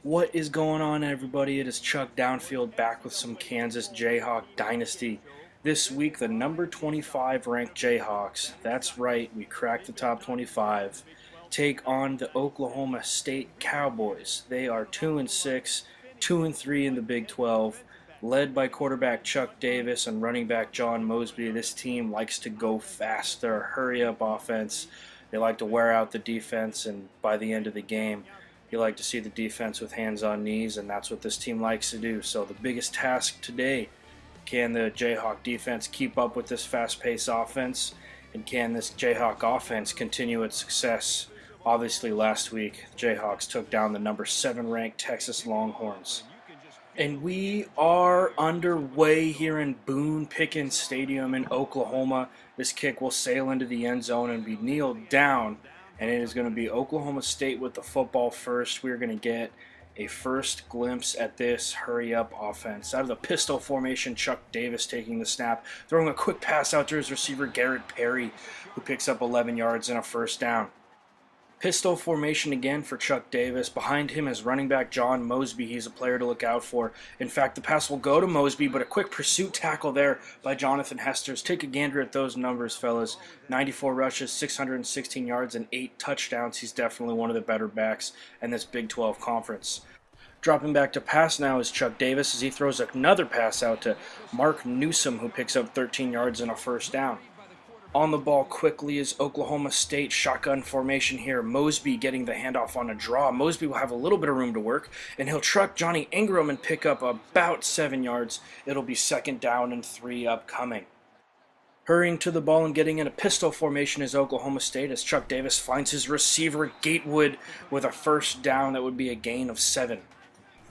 What is going on, everybody? It is Chuck Downfield back with some Kansas Jayhawk Dynasty. This week, the number 25 ranked Jayhawks, that's right, we cracked the top 25, take on the Oklahoma State Cowboys. They are 2-6, 2-3 in the Big 12, led by quarterback Chuck Davis and running back John Mosby. This team likes to go fast. They're a hurry-up offense. They like to wear out the defense, and by the end of the game, you like to see the defense with hands on knees, and that's what this team likes to do. So the biggest task today, can the Jayhawk defense keep up with this fast-paced offense, and can this Jayhawk offense continue its success? Obviously, last week, the Jayhawks took down the number 7 ranked Texas Longhorns. And we are underway here in Boone Pickens Stadium in Oklahoma. This kick will sail into the end zone and be kneeled down. And it is going to be Oklahoma State with the football first. We're going to get a first glimpse at this hurry-up offense. Out of the pistol formation, Chuck Davis taking the snap, throwing a quick pass out to his receiver, Garrett Perry, who picks up 11 yards and a first down. Pistol formation again for Chuck Davis. Behind him is running back John Mosby. He's a player to look out for. In fact, the pass will go to Mosby, but a quick pursuit tackle there by Jonathan Hesters. Take a gander at those numbers, fellas. 94 rushes, 616 yards, and 8 touchdowns. He's definitely one of the better backs in this Big 12 conference. Dropping back to pass now is Chuck Davis as he throws another pass out to Mark Newsom, who picks up 13 yards and a first down. On the ball quickly is Oklahoma State. Shotgun formation here. Mosby getting the handoff on a draw. Mosby will have a little bit of room to work, and he'll truck Johnny Ingram and pick up about 7 yards. It'll be 2nd down and 3 upcoming. Hurrying to the ball and getting in a pistol formation is Oklahoma State as Chuck Davis finds his receiver Gatewood with a first down. That would be a gain of 7.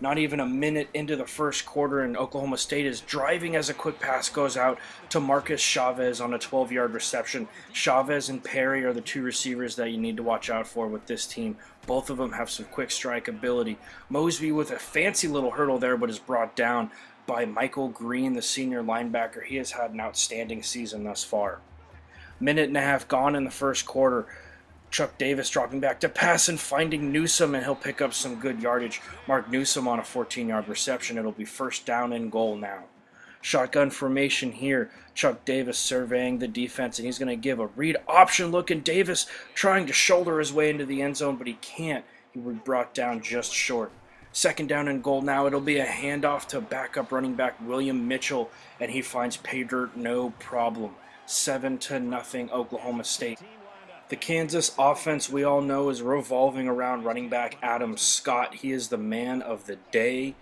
Not even a minute into the first quarter, and Oklahoma State is driving as a quick pass goes out to Marcus Chavez on a 12-yard reception. Chavez and Perry are the 2 receivers that you need to watch out for with this team. Both of them have some quick strike ability. Mosby with a fancy little hurdle there, but is brought down by Michael Green, the senior linebacker. He has had an outstanding season thus far. Minute and a half gone in the first quarter. Chuck Davis dropping back to pass and finding Newsom, and he'll pick up some good yardage. Mark Newsom on a 14-yard reception. It'll be 1st down and goal now. Shotgun formation here. Chuck Davis surveying the defense, and he's going to give a read option look, and Davis trying to shoulder his way into the end zone, but he can't. He was brought down just short. 2nd down and goal now. It'll be a handoff to backup running back William Mitchell, and he finds pay dirt no problem. 7-0 Oklahoma State. The Kansas offense, we all know, is revolving around running back Adam Scott. He is the man of the day.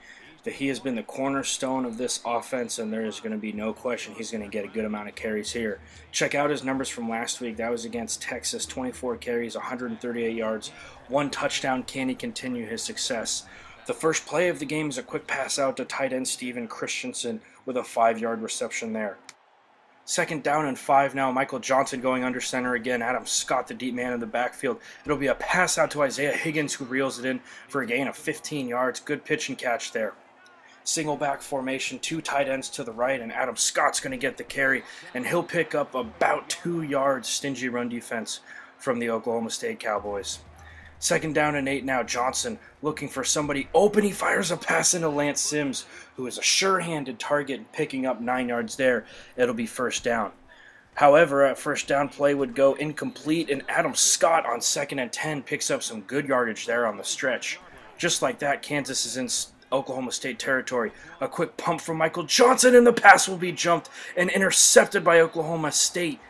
He has been the cornerstone of this offense, and there is going to be no question he's going to get a good amount of carries here. Check out his numbers from last week. That was against Texas. 24 carries, 138 yards, 1 touchdown. Can he continue his success? The first play of the game is a quick pass out to tight end Steven Christensen with a 5-yard reception there. 2nd down and 5 now. Michael Johnson going under center again. Adam Scott, the deep man in the backfield. It'll be a pass out to Isaiah Higgins, who reels it in for a gain of 15 yards. Good pitch and catch there. Single back formation, 2 tight ends to the right, and Adam Scott's going to get the carry, and he'll pick up about 2 yards. Stingy run defense from the Oklahoma State Cowboys. 2nd down and 8 now. Johnson looking for somebody open. He fires a pass into Lance Sims, who is a sure-handed target, picking up 9 yards there. It'll be 1st down. However, a 1st down play would go incomplete, and Adam Scott on 2nd and 10 picks up some good yardage there on the stretch. Just like that, Kansas is in Oklahoma State territory. A quick pump from Michael Johnson, and the pass will be jumped and intercepted by Oklahoma State.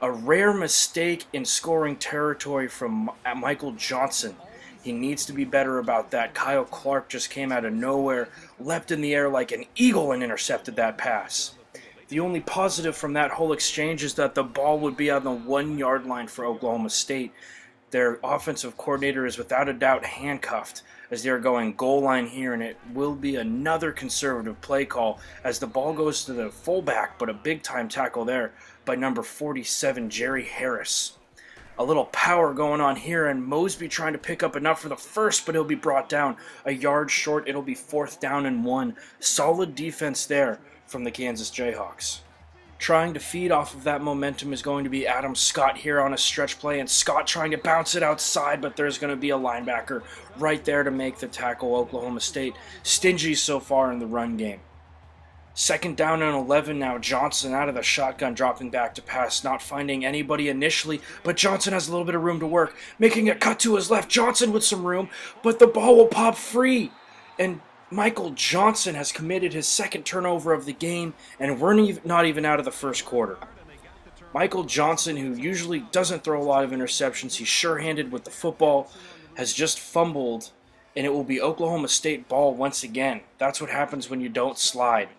A rare mistake in scoring territory from Michael Johnson. He needs to be better about that. Kyle Clark just came out of nowhere, leapt in the air like an eagle, and intercepted that pass. The only positive from that whole exchange is that the ball would be on the 1-yard line for Oklahoma State. Their offensive coordinator is without a doubt handcuffed as they're going goal line here, and it will be another conservative play call as the ball goes to the fullback, but a big-time tackle there by number 47, Jerry Harris. A little power going on here, and Mosby trying to pick up enough for the first, but he'll be brought down a yard short. It'll be 4th down and 1. Solid defense there from the Kansas Jayhawks. Trying to feed off of that momentum is going to be Adam Scott here on a stretch play, and Scott trying to bounce it outside, but there's going to be a linebacker right there to make the tackle. Oklahoma State stingy so far in the run game. Second down and 11 now. Johnson out of the shotgun, dropping back to pass, not finding anybody initially, but Johnson has a little bit of room to work, making a cut to his left. Johnson with some room, but the ball will pop free, and Michael Johnson has committed his second turnover of the game, and we're not even out of the first quarter. Michael Johnson, who usually doesn't throw a lot of interceptions, he's sure-handed with the football, has just fumbled, and it will be Oklahoma State ball once again. That's what happens when you don't slide.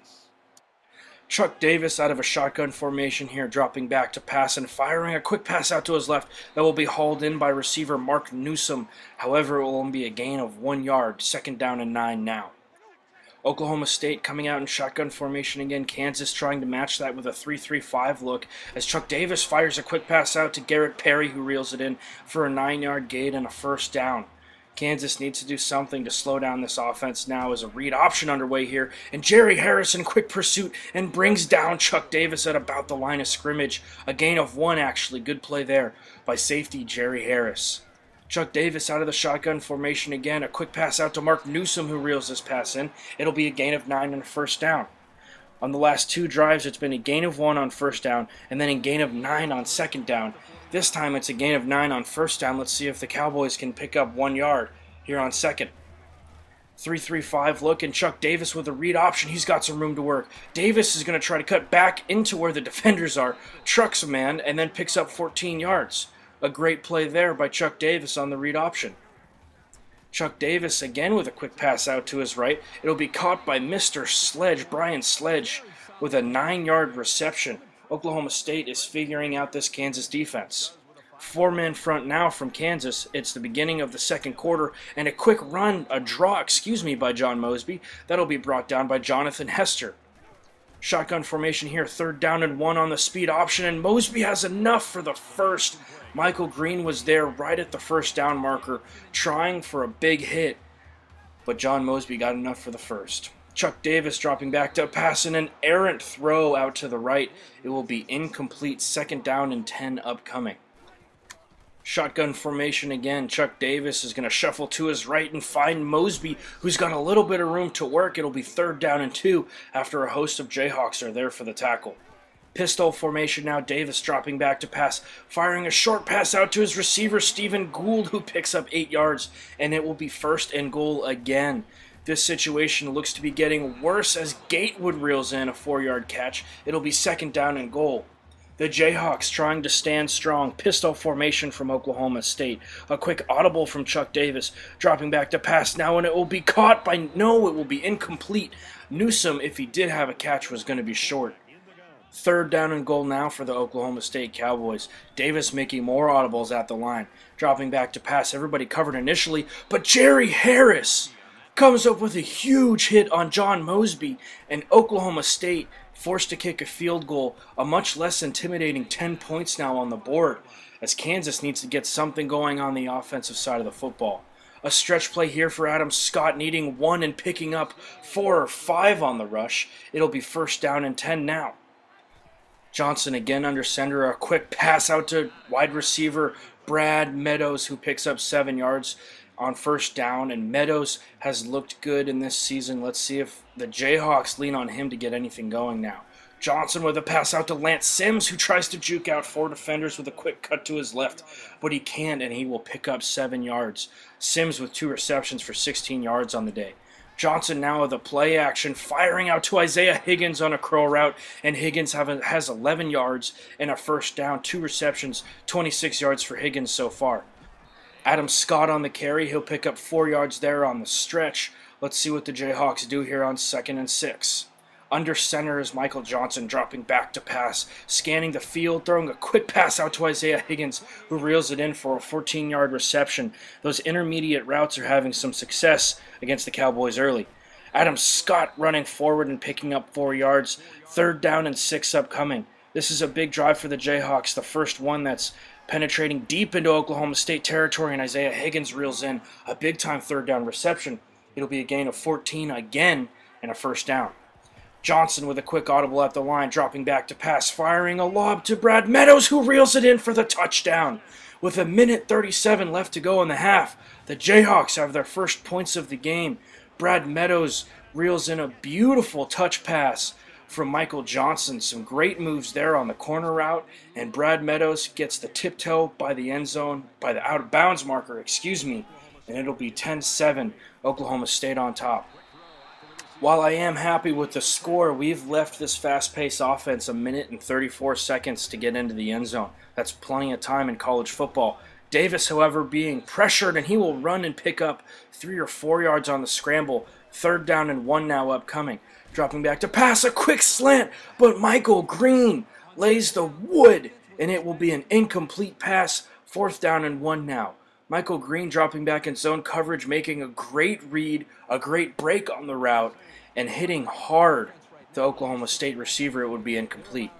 Chuck Davis out of a shotgun formation here, dropping back to pass and firing a quick pass out to his left that will be hauled in by receiver Mark Newsom. However, it will only be a gain of 1 yard. Second down and 9 now. Oklahoma State coming out in shotgun formation again. Kansas trying to match that with a 3-3-5 look as Chuck Davis fires a quick pass out to Garrett Perry, who reels it in for a 9-yard gain and a first down. Kansas needs to do something to slow down this offense now as a read option underway here. And Jerry Harris in quick pursuit and brings down Chuck Davis at about the line of scrimmage. A gain of 1, actually. Good play there by safety Jerry Harris. Chuck Davis out of the shotgun formation again. A quick pass out to Mark Newsom, who reels this pass in. It'll be a gain of 9 and a first down. On the last 2 drives, it's been a gain of 1 on first down and then a gain of 9 on second down. This time it's a gain of 9 on first down. Let's see if the Cowboys can pick up 1 yard here on second. 3-3-5 look, and Chuck Davis with a read option. He's got some room to work. Davis is going to try to cut back into where the defenders are, trucks a man, and then picks up 14 yards. A great play there by Chuck Davis on the read option. Chuck Davis again with a quick pass out to his right. It'll be caught by Mr. Sledge, Brian Sledge, with a 9-yard reception. Oklahoma State is figuring out this Kansas defense. 4-man front now from Kansas. It's the beginning of the second quarter, and a quick run, a draw, by John Mosby. That'll be brought down by Jonathan Hester. Shotgun formation here, 3rd down and 1 on the speed option, and Mosby has enough for the first. Michael Green was there right at the first down marker, trying for a big hit, but John Mosby got enough for the first. Chuck Davis dropping back to pass and an errant throw out to the right. It will be incomplete. 2nd down and 10 upcoming. Shotgun formation again. Chuck Davis is going to shuffle to his right and find Mosby, who's got a little bit of room to work. It'll be 3rd down and 2 after a host of Jayhawks are there for the tackle. Pistol formation now. Davis dropping back to pass, firing a short pass out to his receiver, Stephen Gould, who picks up 8 yards, and it will be 1st and goal again. This situation looks to be getting worse as Gatewood reels in a 4-yard catch. It'll be 2nd down and goal. The Jayhawks trying to stand strong. Pistol formation from Oklahoma State. A quick audible from Chuck Davis. Dropping back to pass now, and it will be caught by... No, it will be incomplete. Newsom, if he did have a catch, was going to be short. 3rd down and goal now for the Oklahoma State Cowboys. Davis making more audibles at the line. Dropping back to pass. Everybody covered initially, but Jerry Harris comes up with a huge hit on John Mosby, and Oklahoma State forced to kick a field goal, a much less intimidating 10 points now on the board, as Kansas needs to get something going on the offensive side of the football. A stretch play here for Adam Scott, needing 1 and picking up 4 or 5 on the rush. It'll be 1st down and 10 now. Johnson again under center, a quick pass out to wide receiver Brad Meadows, who picks up 7 yards on 1st down, and Meadows has looked good in this season. Let's see if the Jayhawks lean on him to get anything going now. Johnson with a pass out to Lance Sims, who tries to juke out 4 defenders with a quick cut to his left, but he can't, and he will pick up 7 yards. Sims with 2 receptions for 16 yards on the day. Johnson now with a play action, firing out to Isaiah Higgins on a curl route, and Higgins has 11 yards and a 1st down, 2 receptions, 26 yards for Higgins so far. Adam Scott on the carry. He'll pick up 4 yards there on the stretch. Let's see what the Jayhawks do here on 2nd and 6. Under center is Michael Johnson dropping back to pass, scanning the field, throwing a quick pass out to Isaiah Higgins, who reels it in for a 14-yard reception. Those intermediate routes are having some success against the Cowboys early. Adam Scott running forward and picking up 4 yards. 3rd down and 6 upcoming. This is a big drive for the Jayhawks, the first one that's penetrating deep into Oklahoma State territory, and Isaiah Higgins reels in a big-time 3rd down reception. It'll be a gain of 14 again and a 1st down. Johnson with a quick audible at the line, dropping back to pass, firing a lob to Brad Meadows, who reels it in for the touchdown. With 1:37 left to go in the half, the Jayhawks have their first points of the game. Brad Meadows reels in a beautiful touch pass from Michael Johnson. Some great moves there on the corner route, and Brad Meadows gets the tiptoe by the end zone, by the out-of-bounds marker, and it'll be 10-7, Oklahoma State on top. While I am happy with the score, we've left this fast-paced offense 1:34 to get into the end zone. That's plenty of time in college football. Davis, however, being pressured, and he will run and pick up 3 or 4 yards on the scramble. 3rd down and 1 now upcoming. Dropping back to pass, a quick slant, but Michael Green lays the wood, and it will be an incomplete pass. 4th down and 1 now. Michael Green dropping back in zone coverage, making a great read, a great break on the route, and hitting hard the Oklahoma State receiver. It would be incomplete.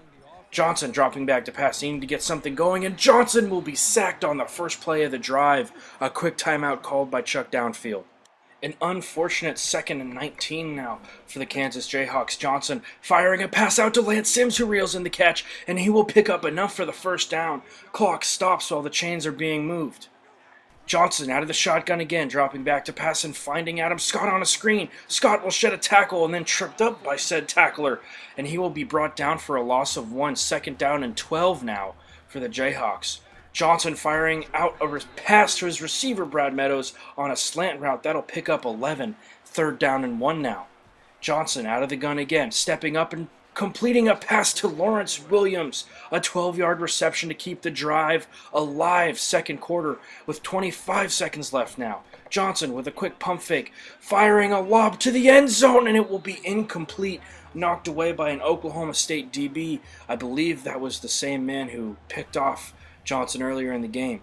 Johnson dropping back to pass, needing to get something going, and Johnson will be sacked on the first play of the drive. A quick timeout called by Chuck Downfield. An unfortunate 2nd and 19 now for the Kansas Jayhawks. Johnson firing a pass out to Lance Sims, who reels in the catch, and he will pick up enough for the first down. Clock stops while the chains are being moved. Johnson out of the shotgun again, dropping back to pass and finding Adam Scott on a screen. Scott will shed a tackle and then tripped up by said tackler, and he will be brought down for a loss of 1. 2nd down and 12 now for the Jayhawks. Johnson firing out a pass to his receiver, Brad Meadows, on a slant route. That'll pick up 11. 3rd down and 1 now. Johnson out of the gun again, stepping up and completing a pass to Lawrence Williams, a 12-yard reception to keep the drive alive. 2nd quarter with 25 seconds left now. Johnson with a quick pump fake, firing a lob to the end zone, and it will be incomplete, knocked away by an Oklahoma State DB. I believe that was the same man who picked off Johnson earlier in the game.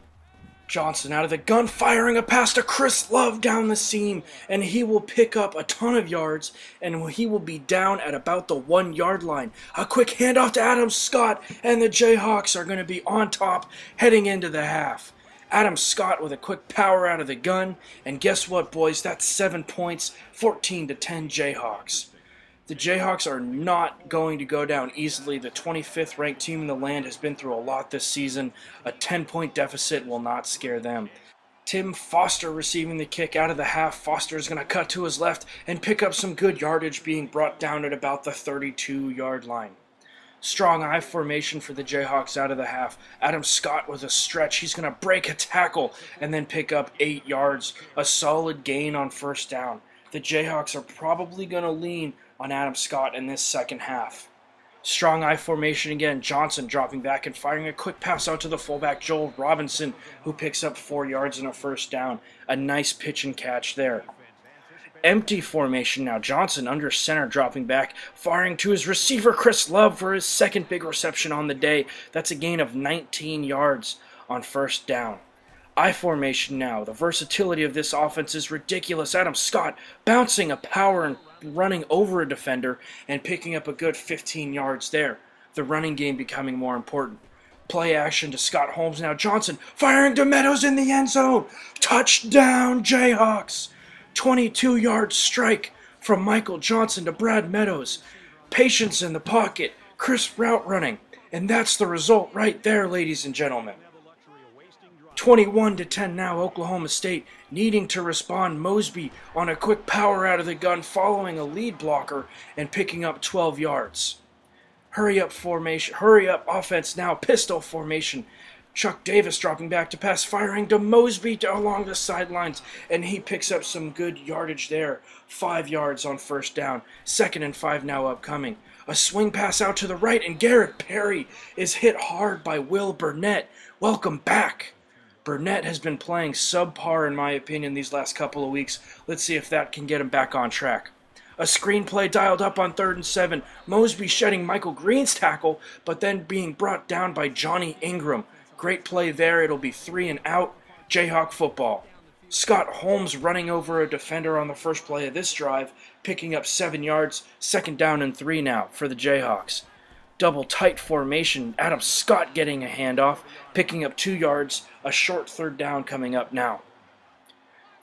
Johnson out of the gun, firing a pass to Chris Love down the seam, and he will pick up a ton of yards, and he will be down at about the 1-yard line. A quick handoff to Adam Scott, and the Jayhawks are going to be on top heading into the half. Adam Scott with a quick power out of the gun, and guess what, boys? That's 7 points, 14-10 Jayhawks. The Jayhawks are not going to go down easily. The 25th ranked team in the land has been through a lot this season. A 10-point deficit will not scare them. Tim Foster receiving the kick out of the half. Foster is going to cut to his left and pick up some good yardage, being brought down at about the 32-yard line. Strong I formation for the Jayhawks out of the half. Adam Scott with a stretch. He's going to break a tackle and then pick up 8 yards. A solid gain on 1st down. The Jayhawks are probably going to lean on Adam Scott in this second half. Strong I formation again. Johnson dropping back and firing a quick pass out to the fullback Joel Robinson, who picks up 4 yards and a 1st down. A nice pitch and catch there. Empty formation now. Johnson under center, dropping back, firing to his receiver Chris Love for his 2nd big reception on the day. That's a gain of 19 yards on 1st down. I formation now. The versatility of this offense is ridiculous. Adam Scott bouncing a power and running over a defender and picking up a good 15 yards there. The running game becoming more important. Play action to Scott Holmes now. Johnson firing to Meadows in the end zone. Touchdown Jayhawks. 22-yard strike from Michael Johnson to Brad Meadows. Patience in the pocket. Crisp route running. And that's the result right there, ladies and gentlemen. 21-10 now, Oklahoma State needing to respond. Mosby on a quick power out of the gun, following a lead blocker and picking up 12 yards. Hurry up formation, hurry up offense now, pistol formation. Chuck Davis dropping back to pass, firing to Mosby along the sidelines, and he picks up some good yardage there. 5 yards on 1st down. 2nd and 5 now upcoming. A swing pass out to the right, and Garrett Perry is hit hard by Will Burnett. Welcome back. Burnett has been playing subpar, in my opinion, these last couple of weeks. Let's see if that can get him back on track. A screenplay dialed up on 3rd and 7. Mosby shedding Michael Green's tackle, but then being brought down by Johnny Ingram. Great play there. It'll be 3 and out. Jayhawk football. Scott Holmes running over a defender on the first play of this drive, picking up 7 yards. 2nd down and 3 now for the Jayhawks. Double tight formation. Adam Scott getting a handoff, picking up 2 yards. A short 3rd down coming up now.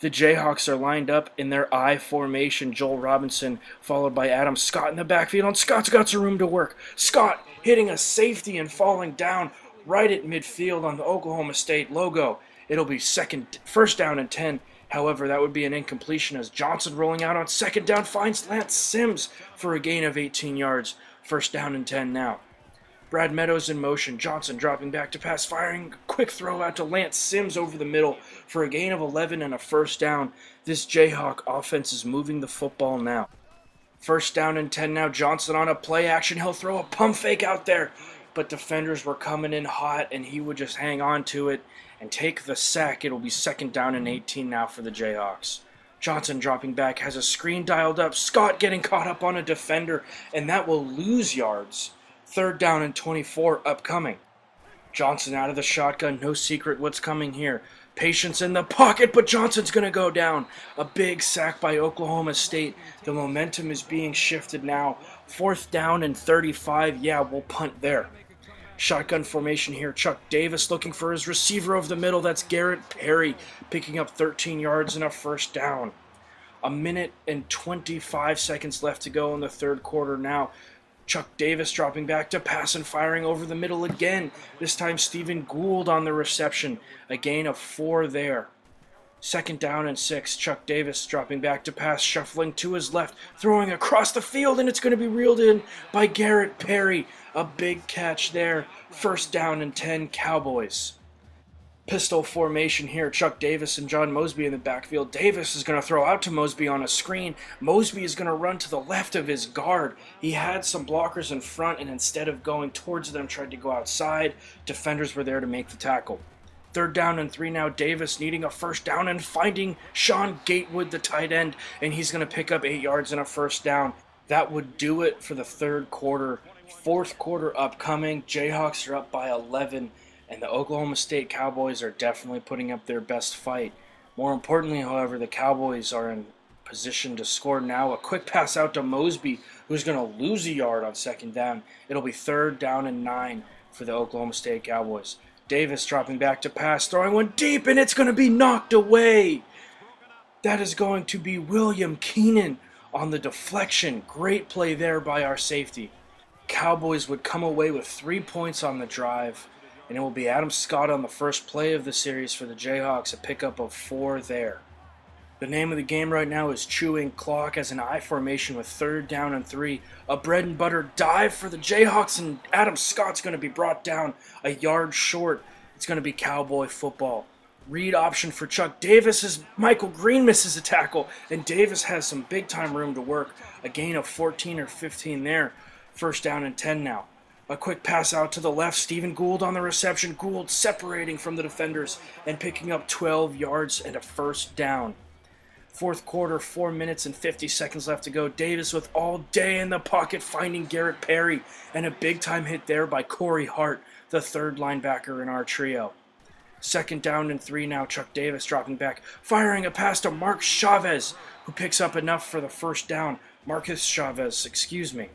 The Jayhawks are lined up in their I formation. Joel Robinson followed by Adam Scott in the backfield, and Scott's got some room to work. Scott hitting a safety and falling down right at midfield on the Oklahoma State logo. It'll be first down and 10. However, that would be an incompletion as Johnson rolling out on second down finds Lance Sims for a gain of 18 yards. First down and 10 now. Brad Meadows in motion. Johnson dropping back to pass, firing a quick throw out to Lance Sims over the middle for a gain of 11 and a first down. This Jayhawk offense is moving the football now. First down and 10 now. Johnson on a play action. He'll throw a pump fake out there, but defenders were coming in hot, and he would just hang on to it and take the sack. It'll be second down and 18 now for the Jayhawks. Johnson dropping back, has a screen dialed up. Scott getting caught up on a defender, and that will lose yards. Third down and 24 upcoming. Johnson out of the shotgun. No secret what's coming here. Patience in the pocket, but Johnson's going to go down. A big sack by Oklahoma State. The momentum is being shifted now. Fourth down and 35. Yeah, we'll punt there. Shotgun formation here. Chuck Davis looking for his receiver over the middle. That's Garrett Perry picking up 13 yards and a first down. A minute and 25 seconds left to go in the third quarter now. Chuck Davis dropping back to pass and firing over the middle again. This time Stephen Gould on the reception. A gain of 4 there. Second down and 6. Chuck Davis dropping back to pass, shuffling to his left, throwing across the field, and it's going to be reeled in by Garrett Perry. A big catch there. First down and 10 Cowboys. Pistol formation here. Chuck Davis and John Mosby in the backfield. Davis is going to throw out to Mosby on a screen. Mosby is going to run to the left of his guard. He had some blockers in front, and instead of going towards them, tried to go outside. Defenders were there to make the tackle. Third down and 3 now. Davis needing a first down and finding Sean Gatewood, the tight end, and he's going to pick up 8 yards and a first down. That would do it for the third quarter. Fourth quarter upcoming. Jayhawks are up by 11. And the Oklahoma State Cowboys are definitely putting up their best fight. More importantly, however, the Cowboys are in position to score now. A quick pass out to Mosby, who's going to lose a yard on second down. It'll be third down and 9 for the Oklahoma State Cowboys. Davis dropping back to pass, throwing one deep, and it's going to be knocked away. That is going to be William Keenan on the deflection. Great play there by our safety. Cowboys would come away with 3 points on the drive. And it will be Adam Scott on the first play of the series for the Jayhawks, a pickup of 4 there. The name of the game right now is chewing clock as an I formation with third down and 3. A bread and butter dive for the Jayhawks, and Adam Scott's going to be brought down a yard short. It's going to be Cowboy football. Read option for Chuck Davis as Michael Green misses a tackle, and Davis has some big-time room to work. A gain of 14 or 15 there. First down and 10 now. A quick pass out to the left. Stephen Gould on the reception. Gould separating from the defenders and picking up 12 yards and a first down. Fourth quarter, 4 minutes and 50 seconds left to go. Davis with all day in the pocket, finding Garrett Perry, and a big-time hit there by Corey Hart, the third linebacker in our trio. Second down and 3 now. Chuck Davis dropping back, firing a pass to Mark Chavez, who picks up enough for the first down. Marcus Chavez, excuse me.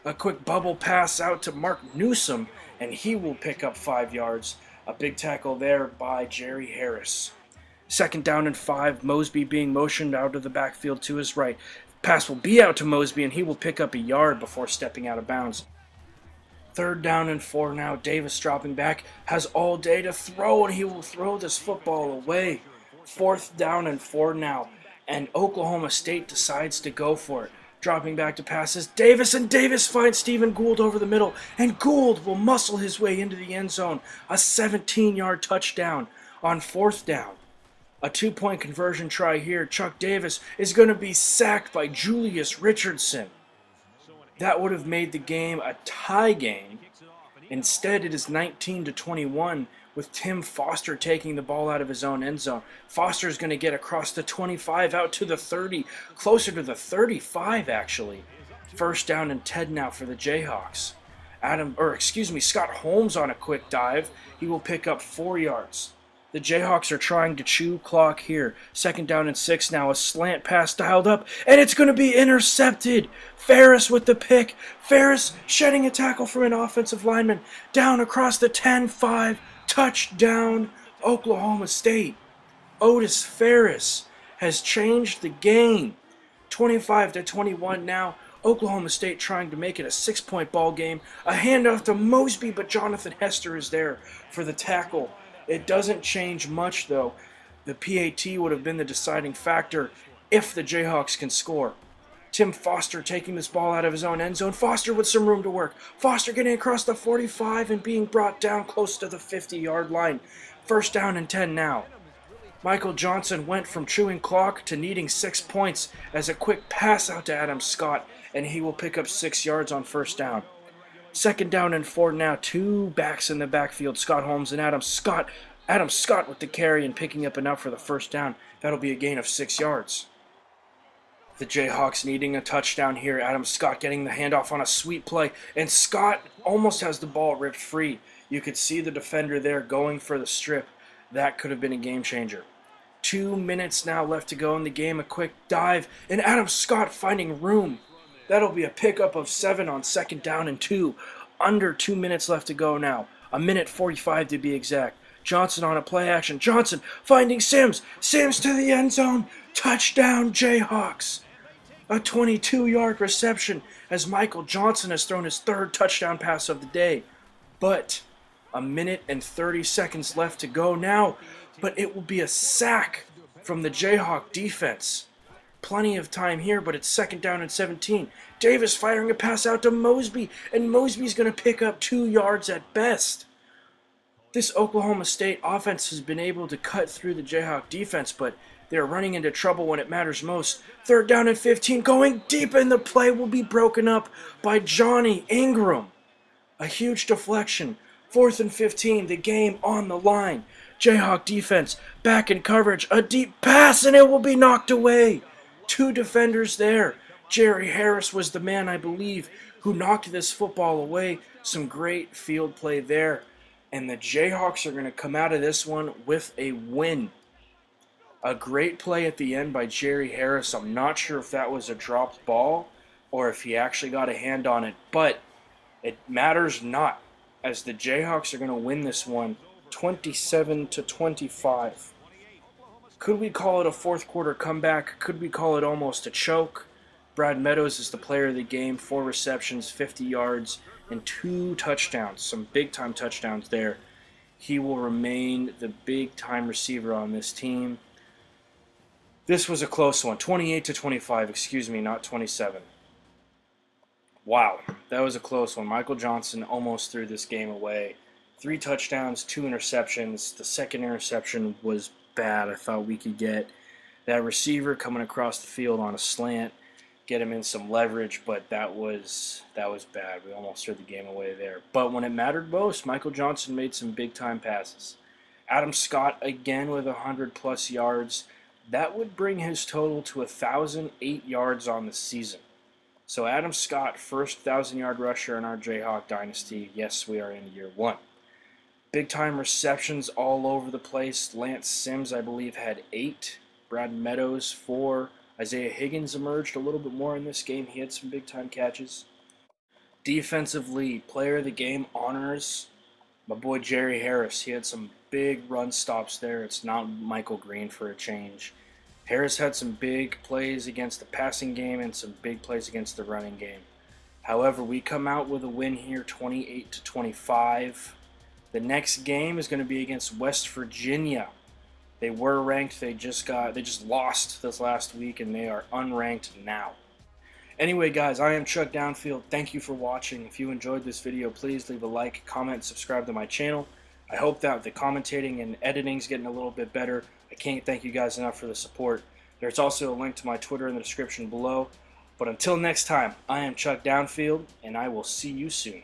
A quick bubble pass out to Mark Newsom, and he will pick up 5 yards. A big tackle there by Jerry Harris. Second down and 5, Mosby being motioned out of the backfield to his right. Pass will be out to Mosby, and he will pick up a yard before stepping out of bounds. Third down and 4 now. Davis dropping back, has all day to throw, and he will throw this football away. Fourth down and 4 now, and Oklahoma State decides to go for it. Dropping back to passes Davis, and Davis finds Stephen Gould over the middle, and Gould will muscle his way into the end zone. A 17-yard touchdown on fourth down. A 2-point conversion try here. Chuck Davis is going to be sacked by Julius Richardson. That would have made the game a tie game. Instead, it is 19-21 with Tim Foster taking the ball out of his own end zone. Foster is going to get across the 25 out to the 30, closer to the 35 actually. First down and 10 now for the Jayhawks. Scott Holmes on a quick dive. He will pick up 4 yards. The Jayhawks are trying to chew clock here. Second down and 6 now. A slant pass dialed up, and it's going to be intercepted. Ferris with the pick. Ferris shedding a tackle from an offensive lineman. Down across the 10-5. Touchdown, Oklahoma State. Otis Ferris has changed the game. 25-21 now. Oklahoma State trying to make it a 6-point ball game. A handoff to Mosby, but Jonathan Hester is there for the tackle. It doesn't change much, though. The PAT would have been the deciding factor if the Jayhawks can score. Tim Foster taking this ball out of his own end zone. Foster with some room to work. Foster getting across the 45 and being brought down close to the 50-yard line. 1st down and 10 now. Michael Johnson went from chewing clock to needing 6 points as a quick pass out to Adam Scott, and he will pick up 6 yards on 1st down. 2nd down and 4 now. 2 backs in the backfield, Scott Holmes and Adam Scott. Adam Scott with the carry and picking up enough for the 1st down. That'll be a gain of 6 yards. The Jayhawks needing a touchdown here. Adam Scott getting the handoff on a sweet play, and Scott almost has the ball ripped free. You could see the defender there going for the strip. That could have been a game changer. 2 minutes now left to go in the game. A quick dive, and Adam Scott finding room. That'll be a pickup of 7 on 2nd down and 2. Under 2 minutes left to go now. 1:45 to be exact. Johnson on a play action. Johnson finding Sims. Sims to the end zone. Touchdown Jayhawks. A 22-yard reception as Michael Johnson has thrown his 3rd touchdown pass of the day. But 1:30 seconds left to go now. But it will be a sack from the Jayhawk defense. Plenty of time here, but it's 2nd down and 17. Davis firing a pass out to Mosby, and Mosby's going to pick up 2 yards at best. This Oklahoma State offense has been able to cut through the Jayhawk defense, but they're running into trouble when it matters most. 3rd down and 15, going deep, and the play will be broken up by Johnny Ingram. A huge deflection. 4th and 15, the game on the line. Jayhawk defense back in coverage. A deep pass, and it will be knocked away. 2 defenders there. Jerry Harris was the man, I believe, who knocked this football away. Some great field play there. And the Jayhawks are going to come out of this one with a win. A great play at the end by Jerry Harris. I'm not sure if that was a dropped ball or if he actually got a hand on it, but it matters not, as the Jayhawks are going to win this one 27-25. Could we call it a 4th quarter comeback? Could we call it almost a choke? Brad Meadows is the player of the game. 4 receptions, 50 yards, and 2 touchdowns. Some big-time touchdowns there. He will remain the big-time receiver on this team. This was a close one. 28-25, excuse me, not 27. Wow, that was a close one. Michael Johnson almost threw this game away. 3 touchdowns, 2 interceptions. The 2nd interception was bad. I thought we could get that receiver coming across the field on a slant, get him in some leverage, but that was bad. We almost threw the game away there. But when it mattered most, Michael Johnson made some big-time passes. Adam Scott again with 100-plus yards. That would bring his total to 1,008 yards on the season. So Adam Scott, first 1,000-yard rusher in our Jayhawk dynasty. Yes, we are in year 1. Big-time receptions all over the place. Lance Sims, I believe, had 8. Brad Meadows, 4. Isaiah Higgins emerged a little bit more in this game. He had some big-time catches. Defensively, player of the game honors my boy Jerry Harris. He had some big run stops there. It's not Michael Green for a change. Harris had some big plays against the passing game and some big plays against the running game. However, we come out with a win here, 28-25. The next game is going to be against West Virginia. They were ranked. They just lost this last week, and they are unranked now. Anyway, guys, I am Chuck Downfield. Thank you for watching. If you enjoyed this video, please leave a like, comment, and subscribe to my channel. I hope that the commentating and editing is getting a little bit better. I can't thank you guys enough for the support. There's also a link to my Twitter in the description below. But until next time, I am Chuck Downfield, and I will see you soon.